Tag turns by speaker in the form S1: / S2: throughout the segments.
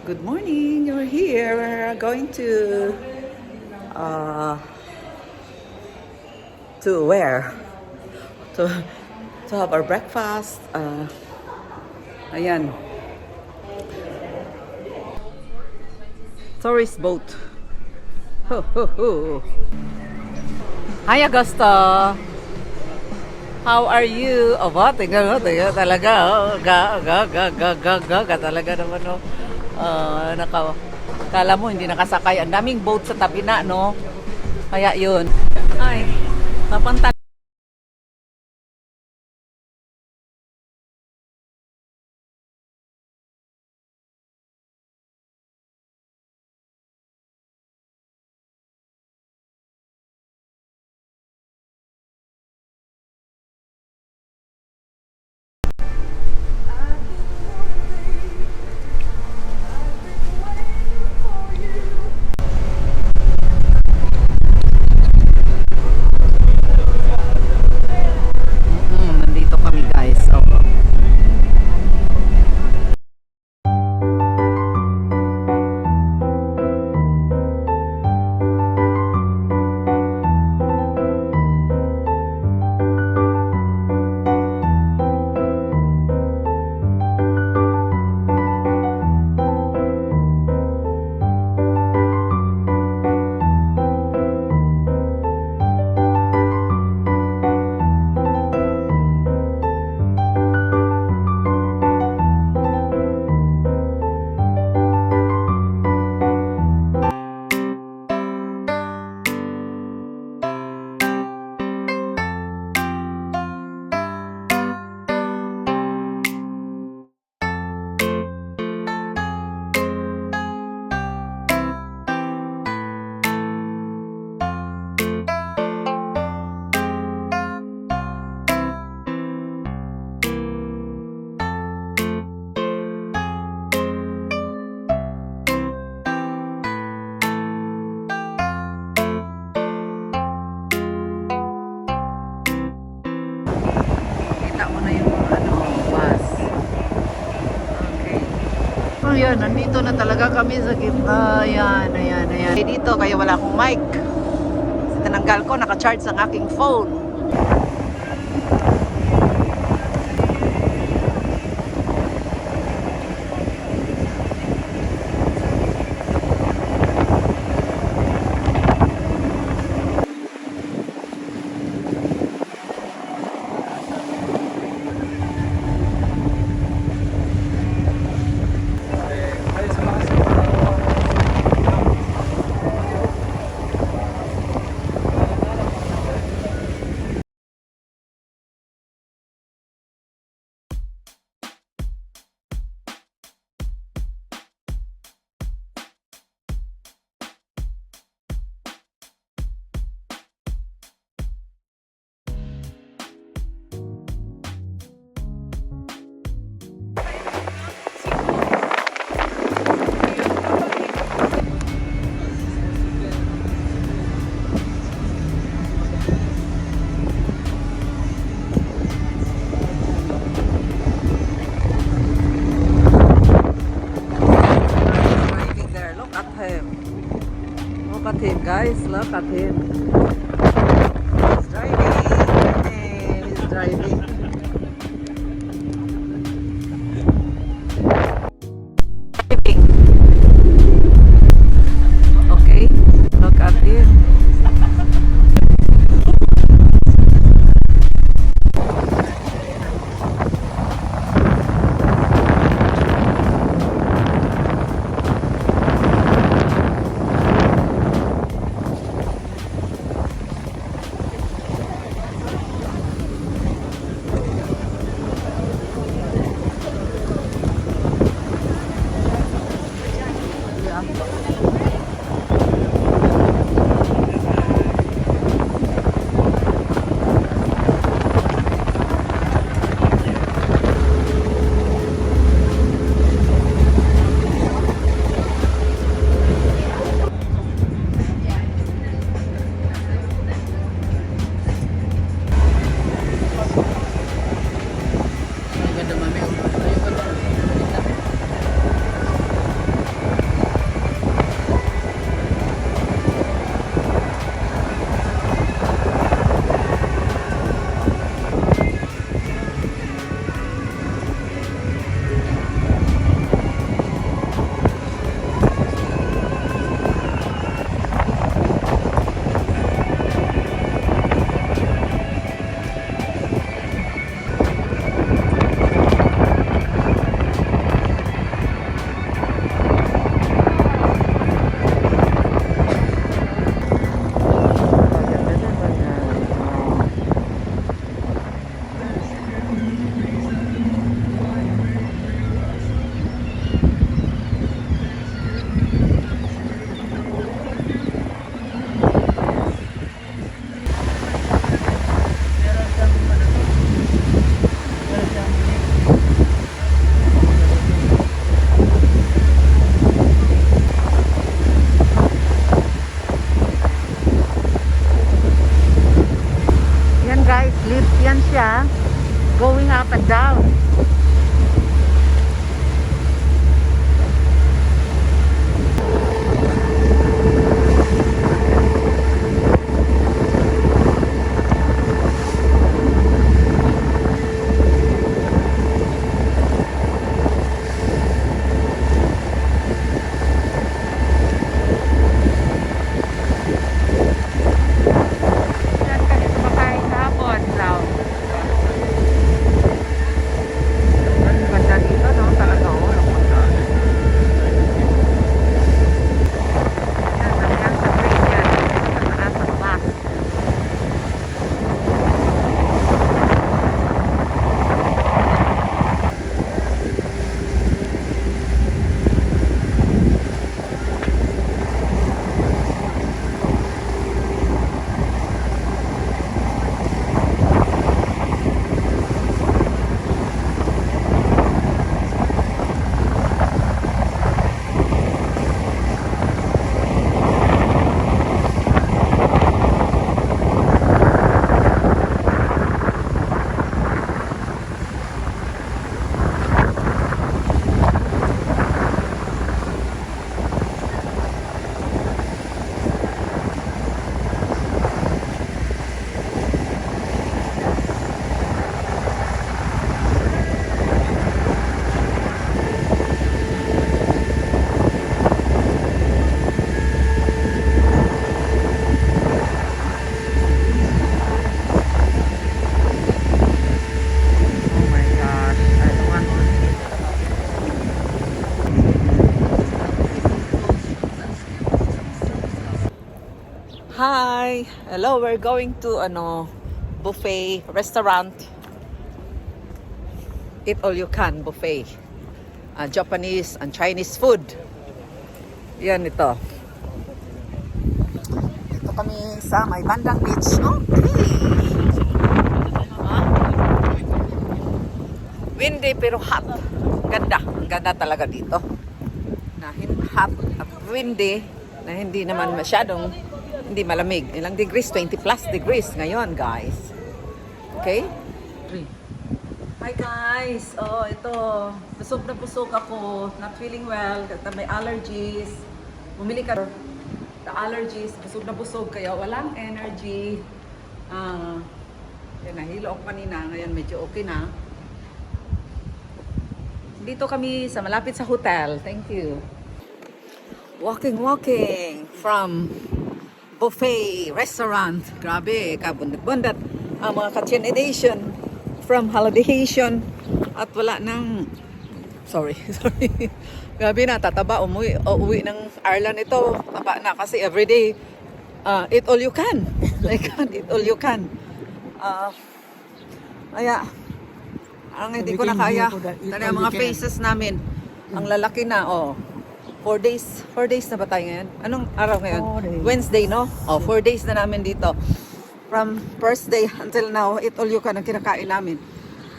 S1: Good morning. You're here. We're going uh to where? To to have our breakfast. Ayan. Tourist boat. Ho ho ho. Hi Augusta. How are you? Oh, ba? Tingnan mo, talaga. Oh, ga, talaga naman, no. Kala mo, hindi nakasakay. Ang daming boat sa tabi na, no? Kaya yun. Ay, papunta. Nandito kami, guys. Oh. Ayan, nandito na talaga kami sa gitna. Ayan. Dito, kaya wala akong mic. Tinanggal ko, naka-charge ang aking phone. Look at him, guys. Look at him. He's driving. He's driving. Okay. Look at him. Hi! Hello, we're going to buffet restaurant. Eat all you can buffet. Japanese and Chinese food. Yan ito. Ito kami sa may bandang beach. Okay. Windy pero hot. Ganda. Ganda talaga dito. Hot at windy na hindi naman masyadong hindi malamig. Ilang degrees? 20 plus degrees ngayon, guys. Okay? Hi guys! Ito. Busog na busog ako. Not feeling well. May allergies. Bumili ka. The allergies. Busog na busog. Kaya walang energy. Nahilo ako kanina. Ngayon medyo okay na. Dito kami sa malapit sa hotel. Thank you. Walking from buffet restaurant. Grabe, kabundat-bundat ang mga ka-Chinidation from holidayation at wala nang sorry. Grabe na, tataba, uuwi ng Ireland ito. Taba na kasi everyday eat all you can. I can't eat all you can. Hindi ko na kaya. Tani ang mga faces namin. Ang lalaki na, 4 days na ba tayo ngayon? Anong araw ngayon? Wednesday, no? 4 days na namin dito. From first day until now, eat all you can ang kinakain namin.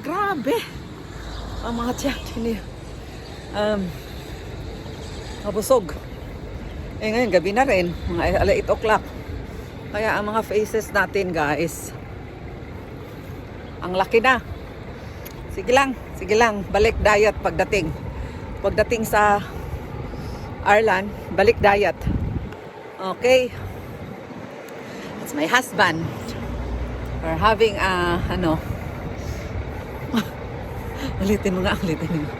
S1: Grabe! Ang mga tiyan mabusog. Ngayon, gabi na rin. Mga 8 o'clock. Kaya ang mga faces natin, guys, ang laki na. Sige lang. Balik diet pagdating. Pagdating sa Ireland, balik diet. Okay. It's my husband. We're having ulitin mo. 9:40.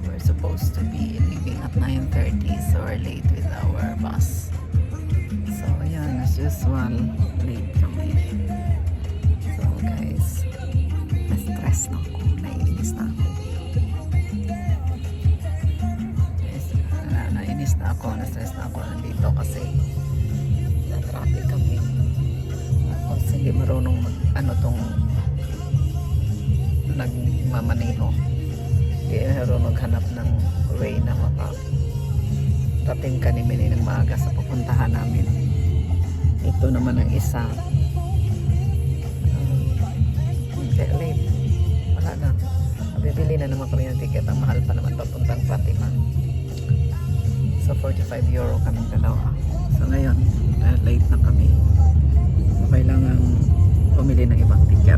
S1: We're supposed to be leaving at 9:30, so we're late with our bus. So, ayan, as usual, late kami. So, guys, na-stress na ako. Naiinis na ako. Nainis na ako. Na-stress na ako nandito kasi na-traffic kami. Tapos hindi marunong nagmamaneho. Hindi marunong hanap ng way na makarating ka ni Mini ng maaga sa pupuntahan namin. Ito naman ang isa. Kaya late. Wala na. Bibili na naman kami ng ticket. Ang mahal pa naman papuntang Fatima. So, €45 kaming dalawa. So, ngayon, late na kami. So, kailangan pumili ng ibang ticket.